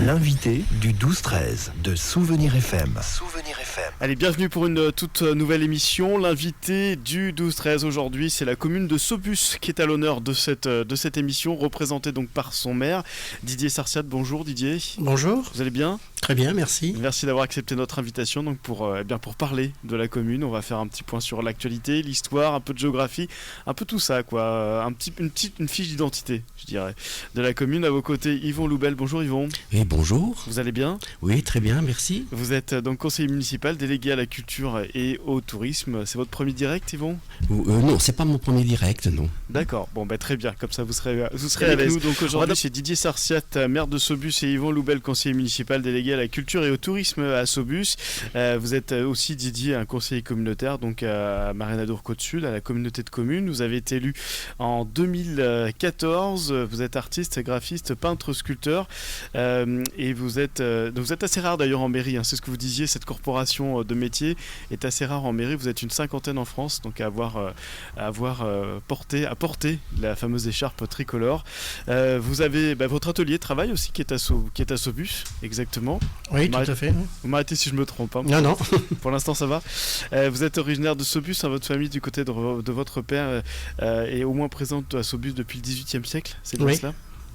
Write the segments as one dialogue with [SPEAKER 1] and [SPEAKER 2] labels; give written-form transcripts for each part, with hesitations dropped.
[SPEAKER 1] L'invité du 12-13 de Souvenir FM.
[SPEAKER 2] Allez, bienvenue pour une toute nouvelle émission. L'invité du 12-13 aujourd'hui, c'est la commune de Saubus qui est à l'honneur de cette émission, représentée donc par son maire, Didier Sarciat. Bonjour Didier.
[SPEAKER 3] Bonjour.
[SPEAKER 2] Vous allez bien ?
[SPEAKER 3] Très bien, merci.
[SPEAKER 2] Merci d'avoir accepté notre invitation donc pour parler de la commune. On va faire un petit point sur l'actualité, l'histoire, un peu de géographie, un peu tout ça quoi. Une fiche d'identité, je dirais, de la commune. À vos côtés, Yvon Loubel. Bonjour Yvon.
[SPEAKER 4] Oui, bonjour.
[SPEAKER 2] Vous allez bien ?
[SPEAKER 4] Oui, très bien, merci.
[SPEAKER 2] Vous êtes donc conseiller municipal, délégué à la culture et au tourisme. C'est votre premier direct, Yvon ?
[SPEAKER 4] Non, c'est pas mon premier direct, non.
[SPEAKER 2] D'accord, bon très bien, comme ça vous serez à l'aise. Nous donc aujourd'hui c'est Didier Sarciat, maire de Saubus, et Yvon Loubel, conseiller municipal délégué à la culture et au tourisme à Saubus. Vous êtes aussi Didier, un conseiller communautaire donc à Marenadour-Côte-Sud, à la communauté de communes. Vous avez été élu en 2014, vous êtes artiste, graphiste, peintre, sculpteur, et vous êtes assez rare d'ailleurs en mairie, hein. C'est ce que vous disiez, cette corporation de métier est assez rare en mairie. Vous êtes une cinquantaine en France, donc à avoir porté la fameuse écharpe tricolore. Vous avez votre atelier de travail aussi qui est à Saubus, exactement.
[SPEAKER 3] Oui, tout à fait.
[SPEAKER 2] Vous m'arrêtez si je me trompe. Hein.
[SPEAKER 3] Non.
[SPEAKER 2] Pour l'instant, ça va. Vous êtes originaire de Saubus, hein, votre famille du côté de votre père est au moins présente à Saubus depuis le XVIIIe siècle, c'est bien cela ?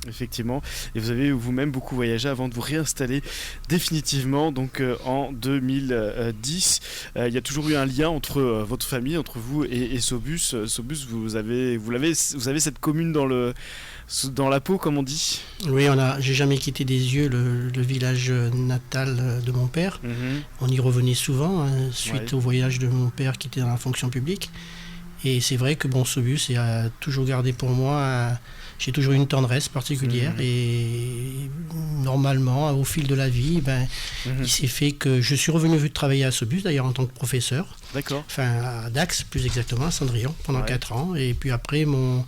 [SPEAKER 2] Effectivement, et vous avez vous-même beaucoup voyagé avant de vous réinstaller définitivement donc en 2010. Il y a toujours eu un lien entre votre famille, entre vous et Saubus. Saubus, vous avez cette commune dans la peau, comme on dit.
[SPEAKER 3] Oui, j'ai jamais quitté des yeux le village natal de mon père. On y revenait souvent suite au voyage de mon père qui était dans la fonction publique. Et c'est vrai que Saubus a toujours gardé pour moi. J'ai toujours eu une tendresse particulière et normalement, au fil de la vie, il s'est fait que je suis revenu travailler à Saubus, d'ailleurs en tant que professeur.
[SPEAKER 2] D'accord.
[SPEAKER 3] Enfin, à Dax, plus exactement, à Cendrillon, pendant 4 ans. Et puis après, mon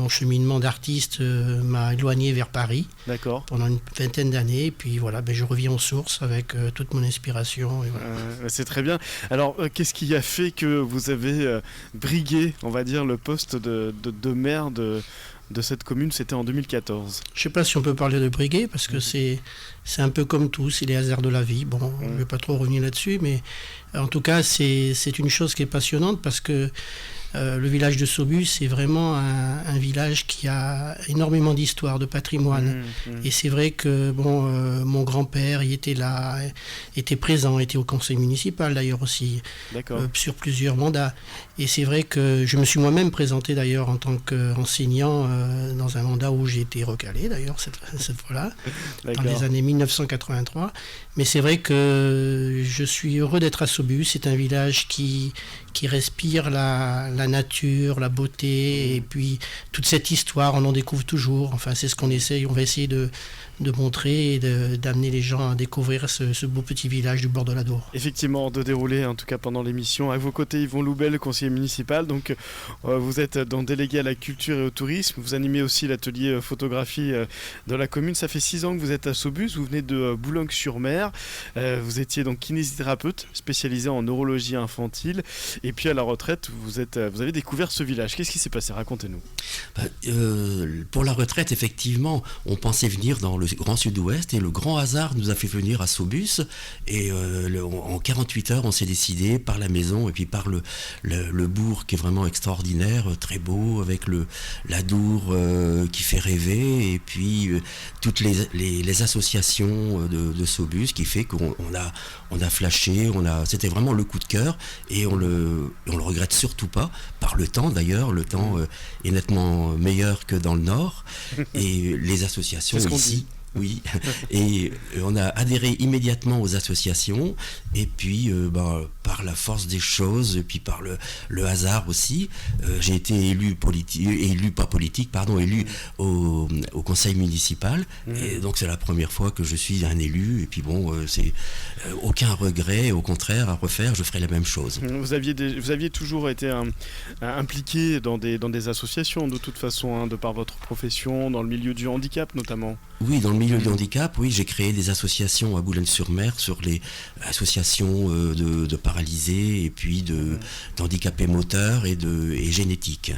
[SPEAKER 3] cheminement d'artiste m'a éloigné vers Paris.
[SPEAKER 2] D'accord.
[SPEAKER 3] Pendant une vingtaine d'années. Et puis voilà, je reviens aux sources avec toute mon inspiration. Et voilà.
[SPEAKER 2] C'est très bien. Alors, qu'est-ce qui a fait que vous avez brigué, on va dire, le poste de maire de cette commune? C'était en 2014.
[SPEAKER 3] Je ne sais pas si on peut parler de briguer, parce que c'est un peu comme tout, c'est les hasards de la vie. Je ne vais pas trop revenir là-dessus, mais en tout cas, c'est une chose qui est passionnante, parce que le village de Saubus, c'est vraiment un village qui a énormément d'histoire, de patrimoine. Et c'est vrai que mon grand-père y était là, était présent, était au conseil municipal d'ailleurs aussi, sur plusieurs mandats. Et c'est vrai que je me suis moi-même présenté d'ailleurs en tant qu'enseignant dans un mandat où j'ai été recalé d'ailleurs cette fois-là, dans les années 1983. Mais c'est vrai que je suis heureux d'être à Saubus. C'est un village qui respire la nature, la beauté, et puis toute cette histoire, on en découvre toujours. Enfin, c'est ce qu'on essaye. On va essayer de montrer et d'amener les gens à découvrir ce beau petit village du bord de l'Adour.
[SPEAKER 2] Effectivement, de dérouler en tout cas pendant l'émission. À vos côtés, Yvon Loubel, conseiller municipal. Donc, vous êtes délégué à la culture et au tourisme. Vous animez aussi l'atelier photographie de la commune. Ça fait 6 ans que vous êtes à Saubus. Vous venez de Boulogne-sur-Mer. Vous étiez donc kinésithérapeute spécialisé en neurologie infantile. Et puis à la retraite, vous avez découvert ce village. Qu'est-ce qui s'est passé ? Racontez-nous.
[SPEAKER 4] Pour la retraite, effectivement, on pensait venir dans le Grand Sud-Ouest et le grand hasard nous a fait venir à Saubus. Et en 48 heures, on s'est décidé par la maison et puis par le bourg qui est vraiment extraordinaire, très beau, avec l'Adour qui fait rêver, et puis toutes les associations de Saubus qui fait qu'on a flashé, c'était vraiment le coup de cœur, et on le regrette surtout pas, par le temps d'ailleurs. Le temps est nettement meilleur que dans le Nord, et les associations ici. Oui, et on a adhéré immédiatement aux associations, et puis par la force des choses, et puis par le hasard aussi, j'ai été élu au conseil municipal, et donc c'est la première fois que je suis un élu, et puis c'est aucun regret, au contraire, à refaire, je ferai la même chose.
[SPEAKER 2] Vous aviez toujours été impliqué dans des associations de toute façon, de par votre profession, dans le milieu du handicap notamment.
[SPEAKER 4] Oui, dans le milieu milieu du handicap, oui, j'ai créé des associations à Boulogne-sur-Mer sur les associations de paralysés et puis d'handicapés moteurs et génétiques.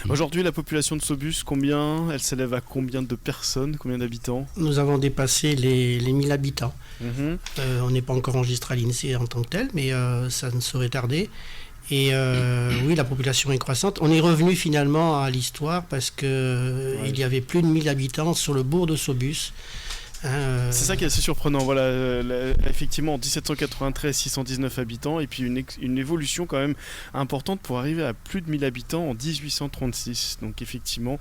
[SPEAKER 2] Aujourd'hui, la population de Saubus, combien? Elle s'élève à combien de personnes, combien d'habitants?
[SPEAKER 3] Nous avons dépassé les 1000 habitants. On n'est pas encore enregistré à l'INSEE en tant que tel, mais ça ne saurait tarder. Et oui, la population est croissante. On est revenu finalement à l'histoire parce qu'il y avait plus de 1000 habitants sur le bourg de Saubus.
[SPEAKER 2] C'est ça qui est assez surprenant. Voilà, effectivement, en 1793, 619 habitants, et puis une évolution quand même importante pour arriver à plus de 1000 habitants en 1836. Donc effectivement,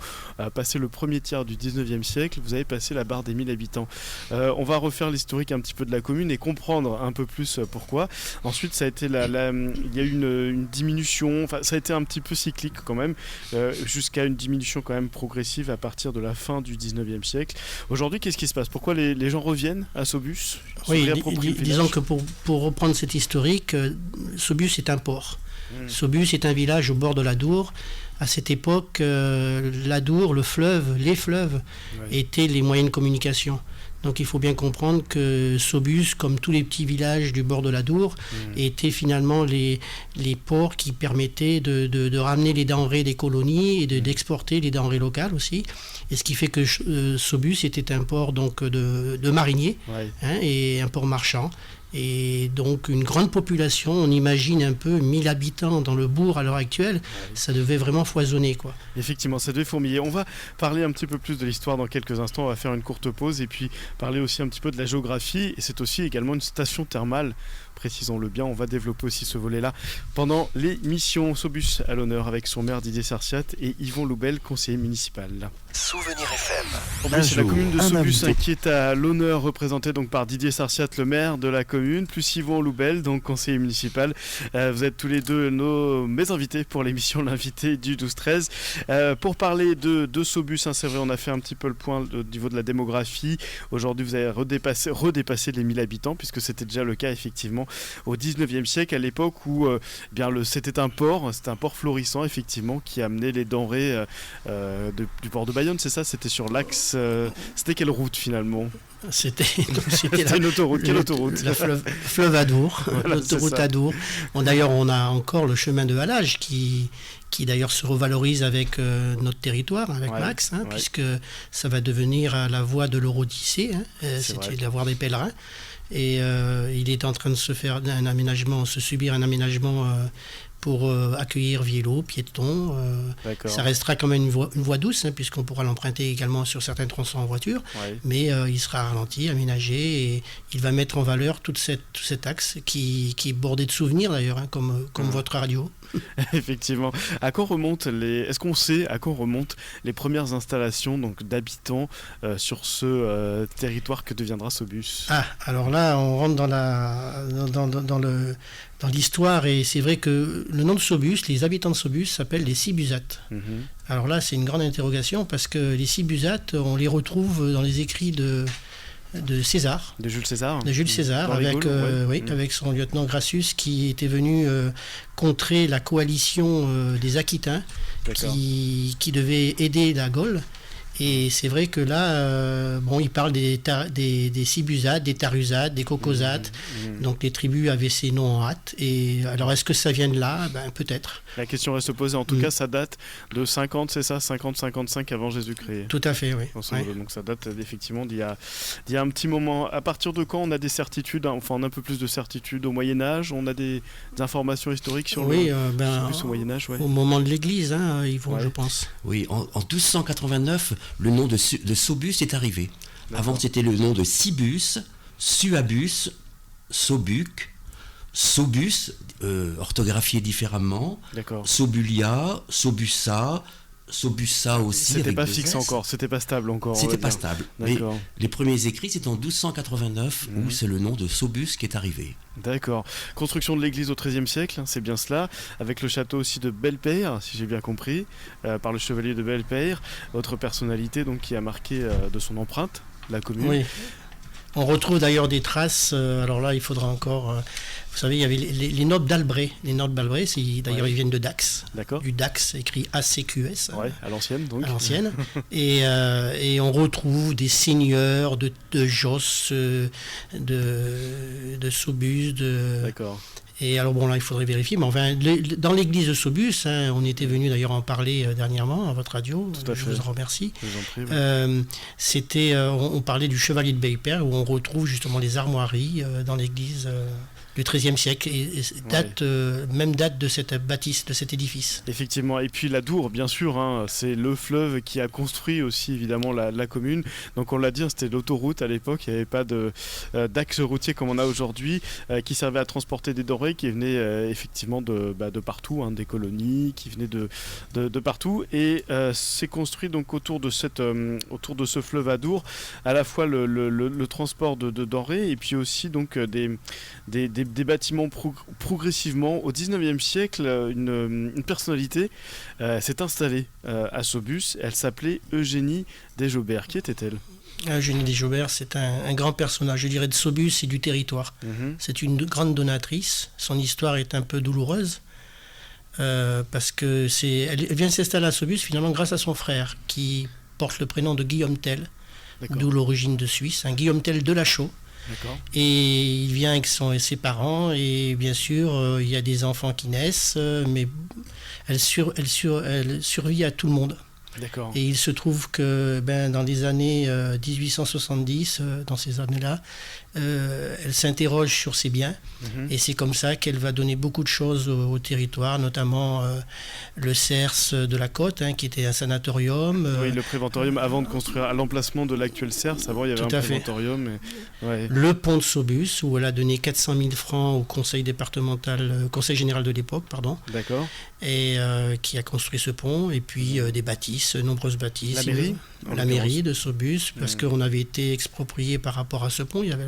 [SPEAKER 2] passer le premier tiers du 19e siècle, vous avez passé la barre des 1000 habitants. On va refaire l'historique un petit peu de la commune et comprendre un peu plus pourquoi. Ensuite, ça a été il y a eu une diminution, enfin ça a été un petit peu cyclique quand même, jusqu'à une diminution quand même progressive à partir de la fin du 19e siècle. Aujourd'hui, qu'est-ce qui se passe? Pourquoi les gens reviennent à Saubus?
[SPEAKER 3] Oui, disons que pour reprendre cet historique, Saubus est un port. Saubus est un village au bord de l'Adour. À cette époque, l'Adour, les fleuves étaient les moyens de communication. Donc il faut bien comprendre que Saubus, comme tous les petits villages du bord de l'Adour, étaient finalement les ports qui permettaient de ramener les denrées des colonies et d'exporter les denrées locales aussi. Et ce qui fait que Saubus était un port donc, de mariniers et un port marchand. Et donc une grande population, on imagine un peu 1000 habitants dans le bourg à l'heure actuelle, ça devait vraiment foisonner, quoi.
[SPEAKER 2] Effectivement, ça devait fourmiller. On va parler un petit peu plus de l'histoire dans quelques instants, on va faire une courte pause et puis parler aussi un petit peu de la géographie, et c'est aussi également une station thermale, précisons-le bien, on va développer aussi ce volet-là pendant l'émission. Saubus à l'honneur avec son maire Didier Sarciat et Yvon Loubel, conseiller municipal.
[SPEAKER 1] Souvenir FM.
[SPEAKER 2] C'est la commune de Saubus qui est à l'honneur, représentée donc par Didier Sarciat, le maire de la commune, plus Yvon Loubel, donc conseiller municipal. Vous êtes tous les deux mes invités pour l'émission L'invité du 12-13. Pour parler de Saubus, c'est vrai, on a fait un petit peu le point au niveau de la démographie. Aujourd'hui, vous avez redépassé les 1000 habitants, puisque c'était déjà le cas effectivement au 19e siècle, à l'époque où c'était un port florissant effectivement, qui amenait les denrées du port de Bayonne, c'est ça? C'était sur l'axe... c'était quelle route finalement? C'était une autoroute. Quelle autoroute?
[SPEAKER 3] La fleuve Adour, voilà, l'autoroute Adour. D'ailleurs, on a encore le chemin de halage qui d'ailleurs se revalorise avec notre territoire, avec Max, puisque ça va devenir la voie de l'Eurodyssée, c'est la voie des pèlerins. Et il est en train de subir un aménagement pour accueillir vélos, piétons. Ça restera quand même une voie douce, puisqu'on pourra l'emprunter également sur certains tronçons en voiture, mais il sera ralenti, aménagé, et il va mettre en valeur tout cet axe qui est bordé de souvenirs d'ailleurs, comme votre radio.
[SPEAKER 2] Effectivement. Est-ce qu'on sait à quand remontent les premières installations donc, d'habitants sur ce territoire que deviendra Saubus?
[SPEAKER 3] Alors là, on rentre dans l'histoire, et c'est vrai que le nom de Saubus, les habitants de Saubus s'appellent les Sibusates. Alors là, c'est une grande interrogation, parce que les Sibusates, on les retrouve dans les écrits de César.
[SPEAKER 2] De Jules César.
[SPEAKER 3] De Jules César, avec son lieutenant Gracchus, qui était venu contrer la coalition des Aquitains, qui devait aider la Gaule. Et c'est vrai que là, il parle des Sibusates, des Tarusades, des Cocosates. Donc les tribus avaient ces noms en hâte. Et alors, est-ce que ça vient de là? Peut-être.
[SPEAKER 2] La question reste posée. En tout cas, ça date de 50, c'est ça? 50-55 avant Jésus-Christ.
[SPEAKER 3] Tout à fait, oui.
[SPEAKER 2] Donc ça date effectivement d'il y a un petit moment. À partir de quand on a des certitudes, on a un peu plus de certitudes au Moyen-Âge? On a des informations historiques sur le au Moyen-Âge?
[SPEAKER 3] Au moment de l'Église, je pense.
[SPEAKER 4] Oui, en 1289, le nom de Saubus est arrivé. D'accord. Avant, c'était le nom de Sibus, Suabus, Saubuc, Saubus, orthographié différemment, Saubulia, Saubussa aussi.
[SPEAKER 2] C'était pas fixe encore, c'était pas stable encore.
[SPEAKER 4] C'était pas stable. Mais les premiers écrits, c'est en 1289 où c'est le nom de Saubus qui est arrivé.
[SPEAKER 2] D'accord. Construction de l'église au XIIIe siècle, c'est bien cela, avec le château aussi de Belpaire, si j'ai bien compris, par le chevalier de Belpaire, autre personnalité donc qui a marqué de son empreinte la commune.
[SPEAKER 3] Oui. On retrouve d'ailleurs des traces, alors là il faudra encore... vous savez, il y avait les nobles d'Albret. Les nobles d'Albret, d'ailleurs ils viennent de Dax.
[SPEAKER 2] D'accord.
[SPEAKER 3] Du Dax, écrit ACQS.
[SPEAKER 2] Ouais, à l'ancienne donc.
[SPEAKER 3] À l'ancienne. et on retrouve des seigneurs de Josse, de Saubus,
[SPEAKER 2] D'accord.
[SPEAKER 3] Et alors bon là il faudrait vérifier, mais enfin dans l'église de Saubus, on était venu d'ailleurs en parler dernièrement à votre radio, je vous en remercie.
[SPEAKER 2] Je vous en prie.
[SPEAKER 3] On parlait du chevalier de Belpère où on retrouve justement les armoiries dans l'église du XIIIe siècle et même date de cette bâtisse, de cet édifice.
[SPEAKER 2] Effectivement, et puis la Dour, bien sûr, c'est le fleuve qui a construit aussi évidemment la commune. Donc on l'a dit, c'était l'autoroute à l'époque, il n'y avait pas d'axe routier comme on a aujourd'hui, qui servait à transporter des denrées qui venaient effectivement de partout, des colonies qui venaient de partout. Et c'est construit donc autour de ce fleuve Adour, à la fois le transport de denrées et puis aussi donc des bâtiments progressivement. Au 19e siècle, une personnalité s'est installée à Saubus. Elle s'appelait Eugénie Desjobert. Qui était-elle ?
[SPEAKER 3] Eugénie Desjobert, c'est un grand personnage, je dirais, de Saubus et du territoire. C'est une grande donatrice. Son histoire est un peu douloureuse. Parce que elle vient s'installer à Saubus finalement grâce à son frère qui porte le prénom de Guillaume Tell, d'où l'origine de Suisse, Guillaume Tell de Lachaud.
[SPEAKER 2] D'accord.
[SPEAKER 3] Et il vient avec ses parents et bien sûr il y a des enfants qui naissent, mais elle survit à tout le monde.
[SPEAKER 2] D'accord.
[SPEAKER 3] Et il se trouve que dans les années 1870, dans ces années-là, elle s'interroge sur ses biens et c'est comme ça qu'elle va donner beaucoup de choses au territoire, notamment le CERS de la Côte, qui était un sanatorium.
[SPEAKER 2] Oui, le préventorium avant de construire à l'emplacement de l'actuel CERS. Avant, il y avait un préventorium.
[SPEAKER 3] Le pont de Saubus, où elle a donné 400 000 francs au conseil général de l'époque, pardon.
[SPEAKER 2] D'accord.
[SPEAKER 3] Et qui a construit ce pont, et puis des bâtisses, nombreuses bâtisses.
[SPEAKER 2] La mairie
[SPEAKER 3] de Saubus, parce qu'on avait été exproprié par rapport à ce pont. Il y avait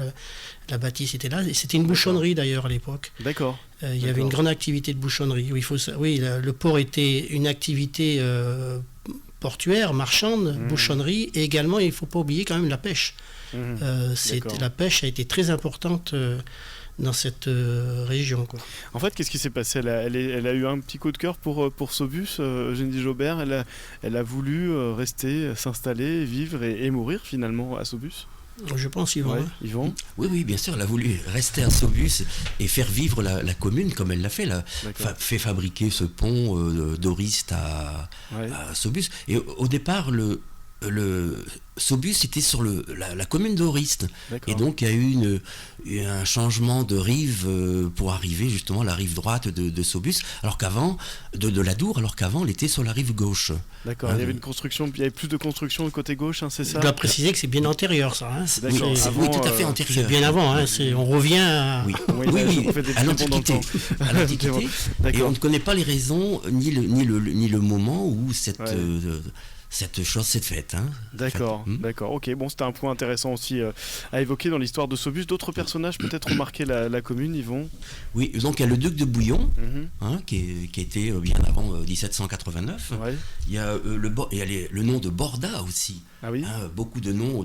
[SPEAKER 3] la bâtisse était là, et c'était une bouchonnerie d'ailleurs à l'époque.
[SPEAKER 2] D'accord.
[SPEAKER 3] Il y avait une grande activité de bouchonnerie. Le port était une activité portuaire, marchande, bouchonnerie, et également, il ne faut pas oublier quand même la pêche. La pêche a été très importante dans cette région, quoi.
[SPEAKER 2] En fait, qu'est-ce qui s'est passé ? Elle a eu un petit coup de cœur pour Saubus, Eugénie Desjobert. Elle a voulu rester, s'installer, vivre et mourir finalement à Saubus.
[SPEAKER 3] Je pense Yvon.
[SPEAKER 2] Ouais, Yvon.
[SPEAKER 4] Oui, bien sûr, elle a voulu rester à Saubus et faire vivre la commune comme elle l'a fait. Fait fabriquer ce pont d'Oriste à Saubus. Et au départ, le Saubus était sur la commune d'Oriste. Et donc il y a eu un changement de rive pour arriver justement à la rive droite de Saubus, alors qu'avant, de la Dour, alors qu'avant elle était sur la rive gauche.
[SPEAKER 2] D'accord, il y avait il y avait plus de construction du côté gauche, c'est ça ?
[SPEAKER 3] Je dois préciser que c'est bien antérieur, ça.
[SPEAKER 2] D'accord.
[SPEAKER 4] Oui, tout à fait antérieur.
[SPEAKER 3] C'est bien avant, on revient à...
[SPEAKER 4] Oui, à l'Antiquité. Et on ne connaît pas les raisons, ni le moment où cette chose s'est faite.
[SPEAKER 2] D'accord, ok. Bon, c'était un point intéressant aussi à évoquer dans l'histoire de Saubus. D'autres personnages peut-être ont marqué la commune, Yvon ?
[SPEAKER 4] Oui, donc il y a le duc de Bouillon, qui était bien avant 1789. Ouais. Il y a le nom de Borda aussi.
[SPEAKER 2] Ah oui.
[SPEAKER 4] Beaucoup de noms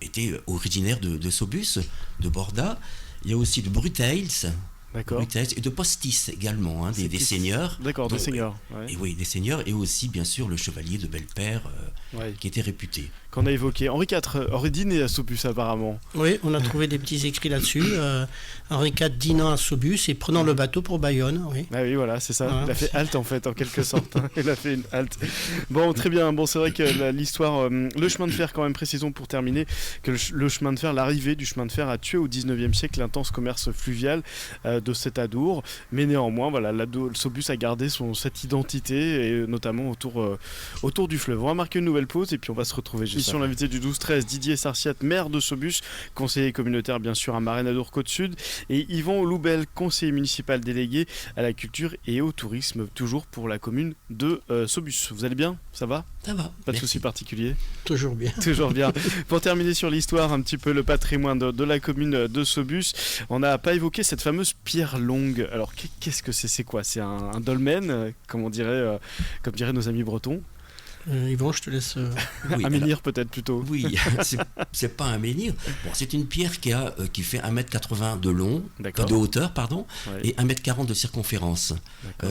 [SPEAKER 4] étaient originaires de Saubus, de Borda. Il y a aussi de Brutails.
[SPEAKER 2] D'accord.
[SPEAKER 4] Et de Postis également, des seigneurs.
[SPEAKER 2] D'accord, des seigneurs.
[SPEAKER 4] Et oui, des seigneurs, et aussi bien sûr le chevalier de Belpère, qui était réputé.
[SPEAKER 2] Qu'on a évoqué. Henri IV aurait dîné à Saubus apparemment.
[SPEAKER 3] Oui, on a trouvé des petits écrits là-dessus. Henri IV dînant à Saubus et prenant le bateau pour Bayonne. Oui.
[SPEAKER 2] Ah oui, voilà, c'est ça. Voilà. Il a fait halte en fait, en quelque sorte. Il a fait une halte. Bon, très bien. Bon, c'est vrai que l'histoire, le chemin de fer, quand même, précisons pour terminer, que le chemin de fer, l'arrivée du chemin de fer a tué au 19e siècle l'intense commerce fluvial de cet Adour. Mais néanmoins, voilà, Saubus a gardé cette identité, et notamment autour du fleuve. On va marquer une nouvelle pause et puis on va se retrouver juste après. L'invité du 12-13, Didier Sarciat, maire de Saubus, conseiller communautaire bien sûr à Marennes-Adour Côte-Sud, et Yvon Loubel, conseiller municipal délégué à la culture et au tourisme, toujours pour la commune de Saubus. Vous allez bien ? Ça va ?
[SPEAKER 4] Ça va.
[SPEAKER 2] Pas de soucis particuliers ?
[SPEAKER 3] Toujours bien.
[SPEAKER 2] Toujours bien. Pour terminer sur l'histoire, un petit peu le patrimoine de la commune de Saubus, on n'a pas évoqué cette fameuse pierre longue. Alors qu'est-ce que c'est ? C'est quoi ? C'est un dolmen, comme diraient nos amis bretons ?
[SPEAKER 3] Yvon, je te laisse...
[SPEAKER 2] Oui, un menhir peut-être plutôt.
[SPEAKER 4] Oui, c'est pas un menhir. Bon, c'est une pierre qui fait 1,80 m de long, de hauteur, pardon, et 1,40 m de circonférence.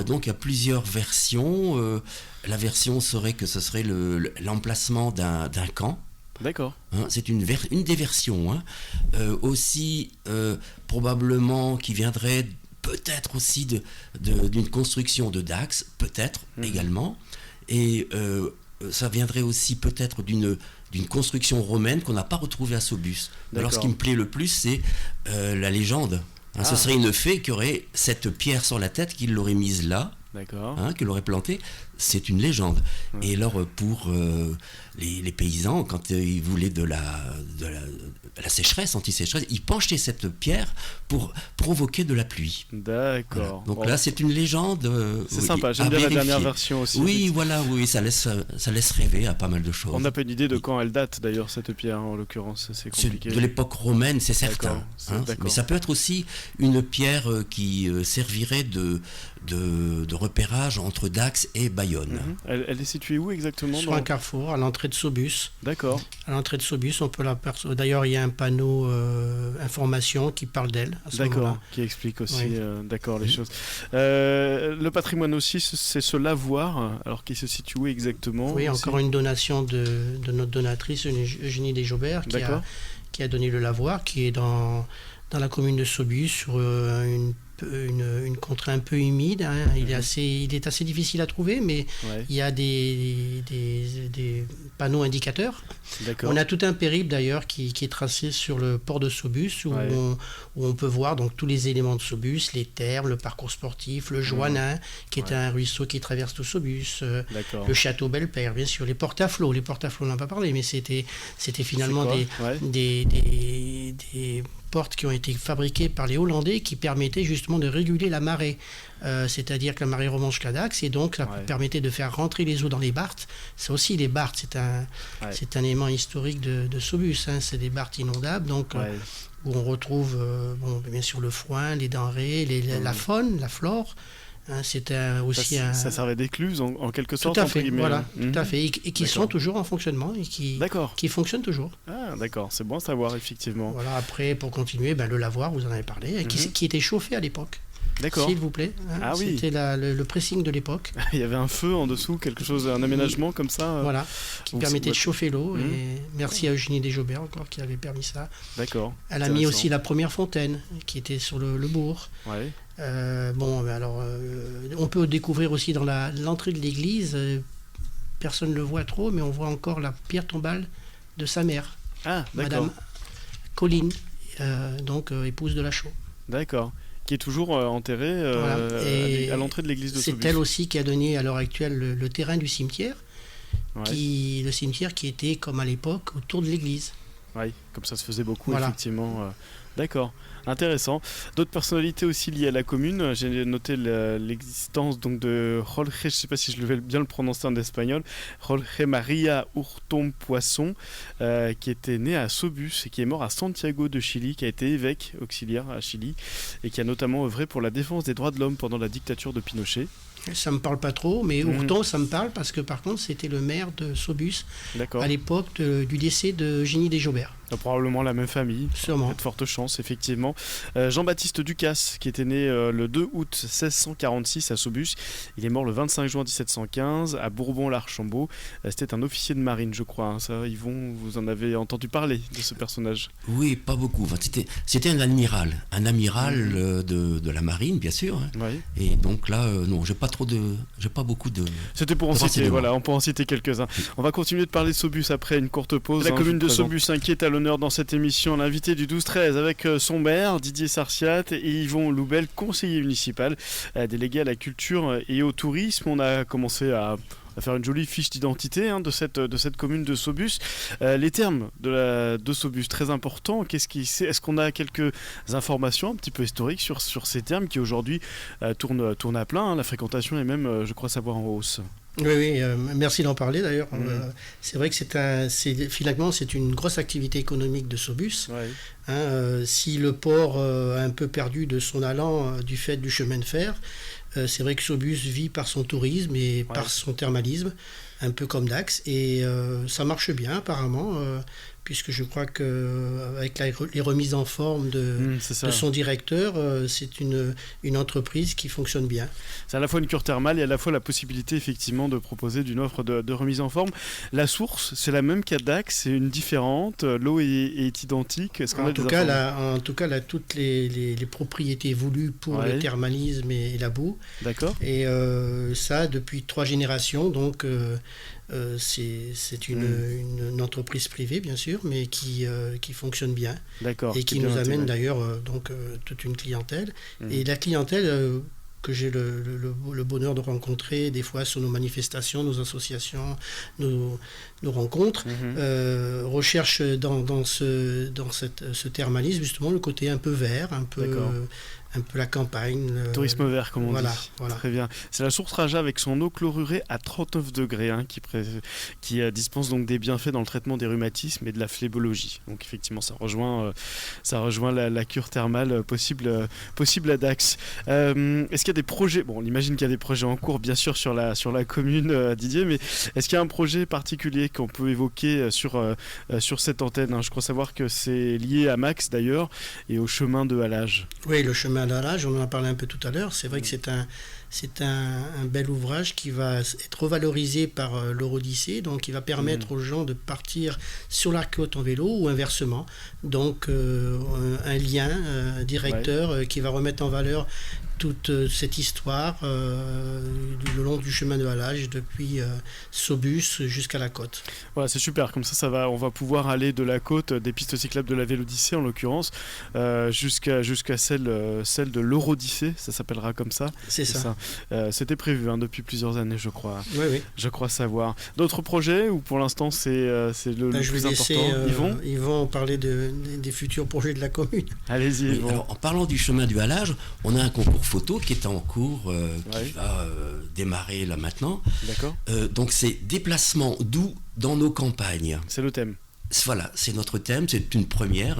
[SPEAKER 4] Donc il y a plusieurs versions. La version serait que ce serait l'emplacement d'un camp.
[SPEAKER 2] D'accord.
[SPEAKER 4] C'est une des versions. Aussi, probablement, qui viendrait peut-être aussi d'une construction de Dax, peut-être également. Et ça viendrait aussi peut-être d'une construction romaine qu'on n'a pas retrouvée à Saubus. Alors ce qui me plaît le plus, c'est la légende. Ce serait une fée qui aurait cette pierre sur la tête, qui l'aurait mise là, qui l'aurait plantée. C'est une légende. Et alors pour les paysans, quand ils voulaient de la sécheresse, anti-sécheresse, ils penchaient cette pierre pour provoquer de la pluie.
[SPEAKER 2] D'accord.
[SPEAKER 4] Voilà. Donc là, c'est une légende.
[SPEAKER 2] C'est sympa, j'aime bien la dernière version aussi.
[SPEAKER 4] Oui, voilà, ça laisse rêver à pas mal de choses.
[SPEAKER 2] On n'a pas une idée de quand elle date d'ailleurs, cette pierre en l'occurrence, c'est compliqué.
[SPEAKER 4] C'est de l'époque romaine, c'est certain. Mais ça peut être aussi une pierre qui servirait de repérage entre Dax et Bayonne.
[SPEAKER 2] Elle est située où exactement?
[SPEAKER 3] Sur un carrefour, à l'entrée de Saubus.
[SPEAKER 2] D'accord.
[SPEAKER 3] À l'entrée de Saubus, on peut l'apercevoir. D'ailleurs, il y a un panneau information qui parle d'elle à ce moment-là.
[SPEAKER 2] Qui explique aussi les choses. Le patrimoine aussi, c'est ce lavoir, alors qui se situe où exactement?
[SPEAKER 3] Oui, encore une donation de notre donatrice, Eugénie Desjobert, qui a donné le lavoir, qui est dans la commune de Saubus, sur une contrée un peu humide. Il est assez difficile à trouver, mais il y a des panneaux indicateurs. On a tout un périple d'ailleurs qui est tracé sur le port de Saubus, où on peut voir donc tous les éléments de Saubus, les thermes, le parcours sportif, le Joannin, qui est un ruisseau qui traverse tout Saubus, le château Belpère, bien sûr, les portes à flot. Les portes à flot, on n'en a pas parlé, mais c'était finalement des portes qui ont été fabriquées par les Hollandais, qui permettaient justement de réguler la marée. C'est-à-dire que la marée remonte jusqu'à Dax, et donc ça permettait de faire rentrer les eaux dans les barthes. C'est aussi les barthes, c'est un élément historique de Saubus, c'est des barthes inondables, donc où on retrouve bien sûr le foin, les denrées, la faune, la flore. C'était aussi
[SPEAKER 2] ça servait d'écluse en quelque sorte.
[SPEAKER 3] Tout à fait, voilà, tout à fait, et qui sont toujours en fonctionnement et qui fonctionnent toujours.
[SPEAKER 2] Ah d'accord, c'est bon à savoir effectivement.
[SPEAKER 3] Voilà, après pour continuer, le lavoir, vous en avez parlé, qui était chauffé à l'époque.
[SPEAKER 2] D'accord.
[SPEAKER 3] S'il vous plaît. C'était le pressing de l'époque.
[SPEAKER 2] Il y avait un feu en dessous, quelque chose, un aménagement comme ça.
[SPEAKER 3] Voilà, qui permettait de chauffer l'eau. Et merci à Eugénie Desjobert encore qui avait permis ça.
[SPEAKER 2] D'accord.
[SPEAKER 3] Elle a mis aussi la première fontaine qui était sur le bourg.
[SPEAKER 2] Ouais.
[SPEAKER 3] On peut découvrir aussi dans l'entrée de l'église, personne ne le voit trop, mais on voit encore la pierre tombale de sa mère, Madame Colline, épouse de Lachaud. D'accord.
[SPEAKER 2] Qui est toujours enterrée à l'entrée de l'église de Saubus.
[SPEAKER 3] C'est elle aussi qui a donné à l'heure actuelle le terrain du cimetière, le cimetière qui était comme à l'époque autour de l'église.
[SPEAKER 2] Oui, comme ça se faisait beaucoup, effectivement. D'accord, intéressant. D'autres personnalités aussi liées à la commune. J'ai noté l'existence donc de Jorge, je ne sais pas si je vais bien le prononcer en espagnol, Jorge María Hurtón Poisson, qui était né à Saubus et qui est mort à Santiago de Chili, qui a été évêque auxiliaire à Chili et qui a notamment œuvré pour la défense des droits de l'homme pendant la dictature de Pinochet.
[SPEAKER 3] Ça me parle pas trop, mais Hurtón, ça me parle parce que par contre c'était le maire de Saubus à l'époque du décès de Eugénie Desjobert.
[SPEAKER 2] Probablement la même famille.
[SPEAKER 3] Sûrement.
[SPEAKER 2] Il y a de fortes chances, effectivement. Jean-Baptiste Ducasse, qui était né le 2 août 1646 à Saubus. Il est mort le 25 juin 1715 à Bourbon-l'Archambault. C'était un officier de marine, je crois. Ça, Yvon, vous en avez entendu parler de ce personnage?
[SPEAKER 4] Oui, pas beaucoup. Enfin, c'était un amiral. Un amiral de la marine, bien sûr. Et donc là, non, j'ai pas beaucoup de...
[SPEAKER 2] C'était pour en citer, voilà, on peut en citer quelques-uns. On va continuer de parler de Saubus après une courte pause. La commune de Saubus inquiète à l'honneur dans cette émission, l'invité du 12-13 avec son maire Didier Sarciat et Yvon Loubel, conseiller municipal, délégué à la culture et au tourisme. On a commencé à faire une jolie fiche d'identité de cette commune de Saubus. Les termes de Saubus, très importants. Est-ce qu'on a quelques informations un petit peu historiques sur ces termes qui aujourd'hui tournent à plein, la fréquentation est même, je crois savoir, en hausse.
[SPEAKER 3] Oui, merci d'en parler d'ailleurs. C'est vrai que finalement c'est une grosse activité économique de Saubus. Si le port a un peu perdu de son allant du fait du chemin de fer, c'est vrai que Saubus vit par son tourisme et par son thermalisme. un peu comme Dax, et ça marche bien apparemment, puisque je crois qu'avec les remises en forme de son directeur, c'est une entreprise qui fonctionne bien.
[SPEAKER 2] C'est à la fois une cure thermale et à la fois la possibilité effectivement de proposer d'une offre de remise en forme. La source, c'est la même qu'à Dax, c'est une différente, l'eau est identique.
[SPEAKER 3] En tout cas, là, toutes les propriétés voulues pour le thermalisme et la boue.
[SPEAKER 2] D'accord.
[SPEAKER 3] Et ça, depuis 3 générations, donc c'est une entreprise privée, bien sûr, mais qui fonctionne bien.
[SPEAKER 2] D'accord.
[SPEAKER 3] Et qui nous amène d'ailleurs toute une clientèle. Et la clientèle que j'ai le bonheur de rencontrer des fois sur nos manifestations, nos associations, nos rencontres, recherche dans ce thermalisme justement le côté un peu vert, un peu la campagne.
[SPEAKER 2] Tourisme vert, comme on dit.
[SPEAKER 3] Voilà.
[SPEAKER 2] Très bien. C'est la source Raja avec son eau chlorurée à 39 degrés qui dispense donc des bienfaits dans le traitement des rhumatismes et de la phlébologie. Donc effectivement, ça rejoint la cure thermale possible à Dax. Est-ce qu'il y a des projets ? Bon, on imagine qu'il y a des projets en cours, bien sûr, sur la commune, Didier, mais est-ce qu'il y a un projet particulier qu'on peut évoquer sur cette antenne ? Je crois savoir que c'est lié à Max, d'ailleurs, et au chemin de halage.
[SPEAKER 3] Oui, le chemin de halage, on en a parlé un peu tout à l'heure. C'est vrai que c'est un bel ouvrage qui va être revalorisé par l'Eurodyssée, donc qui va permettre aux gens de partir sur la côte en vélo ou inversement. Donc un lien directeur qui va remettre en valeur toute cette histoire le long du chemin de halage depuis Saubus jusqu'à la côte.
[SPEAKER 2] Voilà, c'est super, comme ça on va pouvoir aller de la côte, des pistes cyclables de la Vélodyssée en l'occurrence, jusqu'à celle de l'Eurodyssée, ça s'appellera comme ça.
[SPEAKER 3] C'est ça.
[SPEAKER 2] C'était prévu depuis plusieurs années, je crois.
[SPEAKER 3] Oui.
[SPEAKER 2] Je crois savoir. D'autres projets ou pour l'instant c'est le plus important?
[SPEAKER 3] Yvon parler des futurs projets de la commune.
[SPEAKER 2] Allez-y.
[SPEAKER 4] Oui, alors, en parlant du chemin du halage, on a un concours photo qui est en cours, qui va démarrer là maintenant.
[SPEAKER 2] D'accord.
[SPEAKER 4] Donc c'est déplacement doux dans nos campagnes.
[SPEAKER 2] C'est le thème.
[SPEAKER 4] Voilà, c'est notre thème, c'est une première.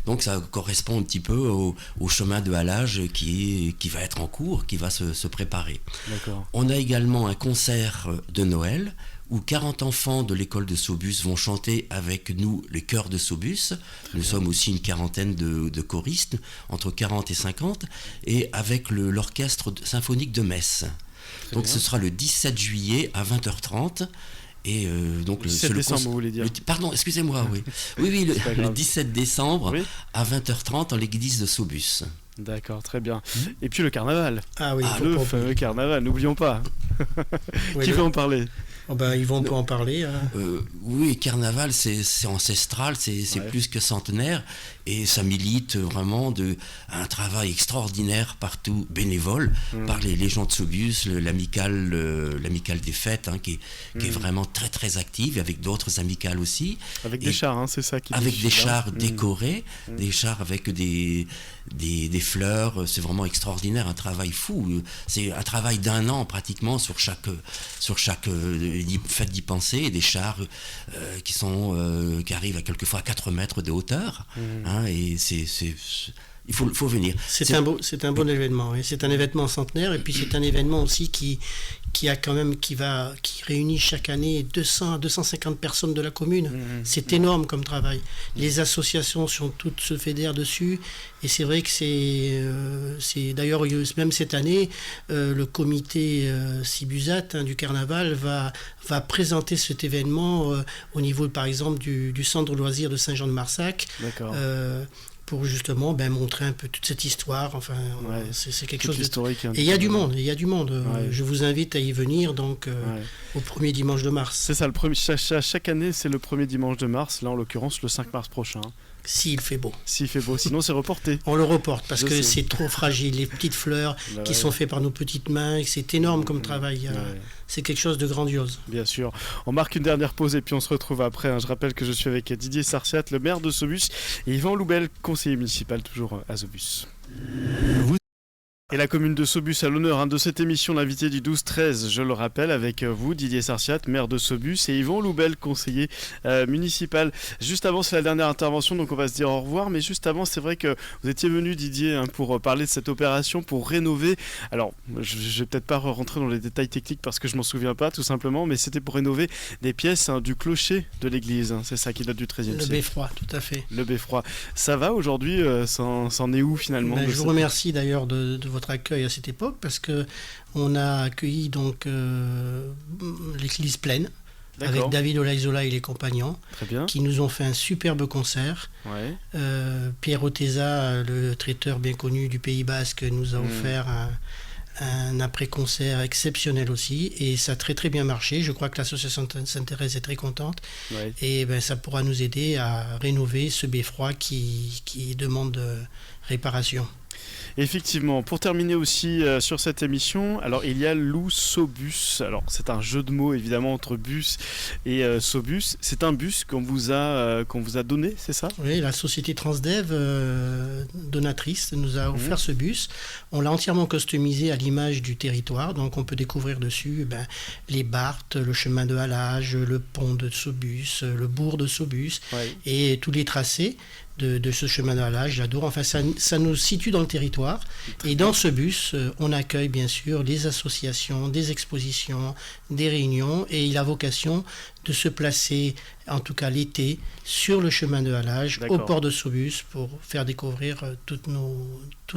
[SPEAKER 4] Donc ça correspond un petit peu au chemin de halage qui va être en cours, qui va se préparer.
[SPEAKER 2] D'accord.
[SPEAKER 4] On a également un concert de Noël où 40 enfants de l'école de Saubus vont chanter avec nous les chœurs de Saubus. Nous sommes aussi une quarantaine de choristes, entre 40 et 50, et avec l'orchestre symphonique de Metz. Donc ce sera le 17 juillet à 20h30. Et donc
[SPEAKER 2] le 17 décembre, vous voulez dire
[SPEAKER 4] pardon, excusez-moi, oui. Oui, le 17 décembre à 20h30 en l'église de Saubus.
[SPEAKER 2] D'accord, très bien. Et puis le carnaval.
[SPEAKER 3] Ah oui,
[SPEAKER 2] le fameux carnaval, n'oublions pas. Qui veut en parler ?
[SPEAKER 3] Yvon peut en parler.
[SPEAKER 4] Oui, carnaval, c'est ancestral, c'est plus que centenaire, et ça milite vraiment un travail extraordinaire partout, bénévole, par les gens de Saubus, l'amicale des fêtes, qui est vraiment très très active, avec d'autres amicales aussi.
[SPEAKER 2] Avec des chars, c'est ça qui
[SPEAKER 4] avec des chars décorés, des chars avec des fleurs, c'est vraiment extraordinaire, un travail fou. C'est un travail d'1 an pratiquement sur chaque fête d'y penser, et des chars qui arrivent à quelquefois à 4 mètres de hauteur. Et il faut venir.
[SPEAKER 3] C'est un bon événement. Et c'est un événement centenaire, et puis c'est un événement aussi qui réunit chaque année 200 à 250 personnes de la commune. C'est énorme comme travail. Les associations toutes se fédèrent dessus, et c'est vrai que c'est d'ailleurs même cette année le comité Cibusat du carnaval va présenter cet événement au niveau par exemple du centre de loisirs de Saint-Jean-de-Marsac.
[SPEAKER 2] D'accord.
[SPEAKER 3] Pour justement montrer un peu toute cette histoire. C'est quelque chose
[SPEAKER 2] d'historique.
[SPEAKER 3] Et il y a du monde. Je vous invite à y venir donc au premier dimanche de mars.
[SPEAKER 2] C'est ça, chaque année c'est le premier dimanche de mars, là en l'occurrence le 5 mars prochain.
[SPEAKER 3] S'il fait beau.
[SPEAKER 2] Sinon c'est reporté.
[SPEAKER 3] On le reporte parce que c'est trop fragile. Les petites fleurs qui sont faites par nos petites mains, c'est énorme comme travail. C'est quelque chose de grandiose.
[SPEAKER 2] Bien sûr. On marque une dernière pause et puis on se retrouve après. Je rappelle que je suis avec Didier Sarciat, le maire de Saubus, et Yvan Loubel, conseiller municipal toujours à Saubus. Et la commune de Saubus à l'honneur de cette émission, l'invité du 12-13, je le rappelle, avec vous, Didier Sarciat, maire de Saubus, et Yvon Loubel, conseiller municipal. Juste avant, c'est la dernière intervention, donc on va se dire au revoir, mais juste avant, c'est vrai que vous étiez venu, Didier, pour parler de cette opération, pour rénover. Alors, je ne vais peut-être pas rentrer dans les détails techniques parce que je m'en souviens pas, tout simplement, mais c'était pour rénover des pièces du clocher de l'église. C'est ça qui date du 13e siècle.
[SPEAKER 3] Le beffroi, tout à fait.
[SPEAKER 2] Le beffroi. Ça va aujourd'hui, c'en est où finalement?
[SPEAKER 3] Je vous remercie d'ailleurs de votre accueil à cette époque parce que on a accueilli donc l'église pleine. D'accord. Avec David Olaizola et les compagnons qui nous ont fait un superbe concert. Ouais. Pierre Oteza, le traiteur bien connu du Pays Basque, nous a offert un après-concert exceptionnel aussi, et ça a très très bien marché. Je crois que l'association Sainte-Thérèse est très contente. Ouais. Et ça pourra nous aider à rénover ce beffroi qui demande réparation.
[SPEAKER 2] Effectivement, pour terminer aussi sur cette émission, alors il y a l'Oussobus. Alors c'est un jeu de mots évidemment entre bus et Saubus. C'est un bus qu'on vous a donné, c'est ça? Oui,
[SPEAKER 3] la société Transdev donatrice nous a offert ce bus. On l'a entièrement customisé à l'image du territoire, donc on peut découvrir dessus les Barthes, le chemin de halage, le pont de Saubus, le bourg de Saubus, et tous les tracés de ce chemin de halage, la Dour. Enfin, ça nous situe dans le territoire. Et dans ce bus, on accueille bien sûr les associations, des expositions, des réunions, et il a vocation de se placer, en tout cas l'été, sur le chemin de halage, au port de Saubus, pour faire découvrir tout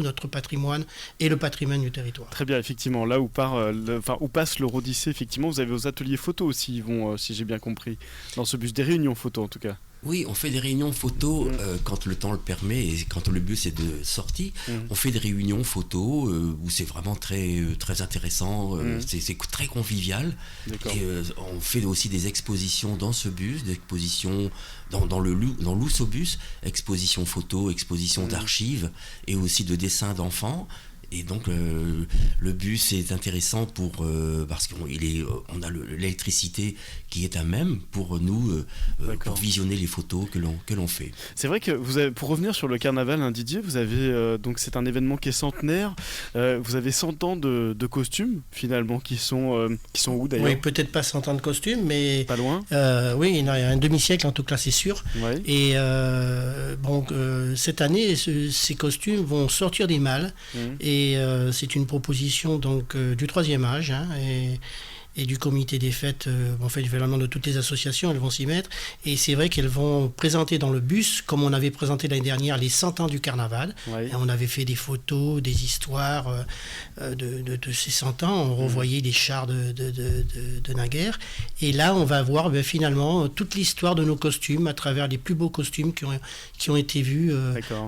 [SPEAKER 3] notre patrimoine et le patrimoine du territoire.
[SPEAKER 2] Très bien, effectivement. Là où passe l'Eurodyssée, effectivement, vous avez vos ateliers photos aussi, Yvon, si j'ai bien compris, dans ce bus, des réunions photos en tout cas.
[SPEAKER 4] Oui, on fait des réunions photos quand le temps le permet et quand le bus est de sortie. On fait des réunions photos où c'est vraiment très, très intéressant, c'est très convivial. Et on fait aussi des expositions dans ce bus, des expositions dans l'Oussobus, expositions photos, expositions d'archives et aussi de dessins d'enfants. Et donc le bus est intéressant parce qu'on a l'électricité qui est à même pour nous pour visionner les photos que l'on fait.
[SPEAKER 2] C'est vrai que pour revenir sur le carnaval, Didier, vous avez donc c'est un événement qui est centenaire. Vous avez 100 ans de costumes finalement qui sont où d'ailleurs?
[SPEAKER 3] Oui, peut-être pas 100 ans de costumes, mais
[SPEAKER 2] pas loin.
[SPEAKER 3] Oui, il y a un demi-siècle en tout cas, c'est sûr. Ouais. Et cette année, ces costumes vont sortir des malles. Et c'est une proposition donc du troisième âge et du comité des fêtes, en fait, évidemment de toutes les associations, elles vont s'y mettre. Et c'est vrai qu'elles vont présenter dans le bus, comme on avait présenté l'année dernière, les 100 ans du carnaval. Ouais. Et on avait fait des photos, des histoires de ces 100 ans. On revoyait les chars de naguère. Et là, on va voir finalement toute l'histoire de nos costumes à travers les plus beaux costumes qui ont été vus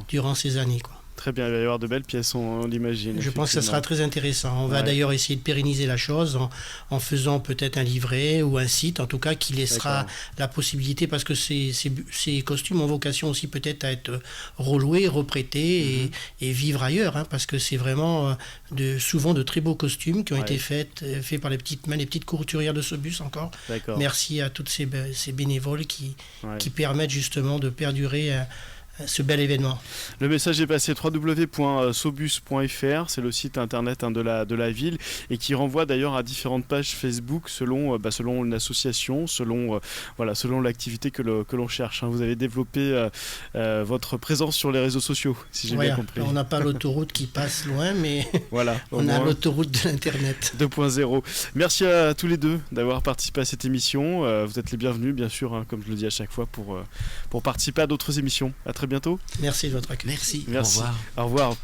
[SPEAKER 3] durant ces années, quoi.
[SPEAKER 2] Très bien, il va y avoir de belles pièces, on l'imagine.
[SPEAKER 3] Je pense que ça sera très intéressant. On va d'ailleurs essayer de pérenniser la chose en faisant peut-être un livret ou un site, en tout cas, qui laissera la possibilité, parce que ces costumes ont vocation aussi peut-être à être reloués, reprêtés et vivre ailleurs, parce que c'est vraiment souvent de très beaux costumes qui ont été faits par les petites couturières de Saubus encore. D'accord. Merci à toutes ces bénévoles qui permettent justement de perdurer ce bel événement.
[SPEAKER 2] Le message est passé, www.saubus.fr, c'est le site internet de la ville, et qui renvoie d'ailleurs à différentes pages Facebook selon une association, selon l'activité que l'on cherche. Vous avez développé votre présence sur les réseaux sociaux, si j'ai bien compris.
[SPEAKER 3] On n'a pas l'autoroute qui passe loin, mais on a l'autoroute de l'Internet.
[SPEAKER 2] 2.0. Merci à tous les deux d'avoir participé à cette émission. Vous êtes les bienvenus, bien sûr, comme je le dis à chaque fois, pour participer à d'autres émissions. À très bientôt.
[SPEAKER 3] Merci de votre accueil.
[SPEAKER 4] Merci.
[SPEAKER 2] Au revoir.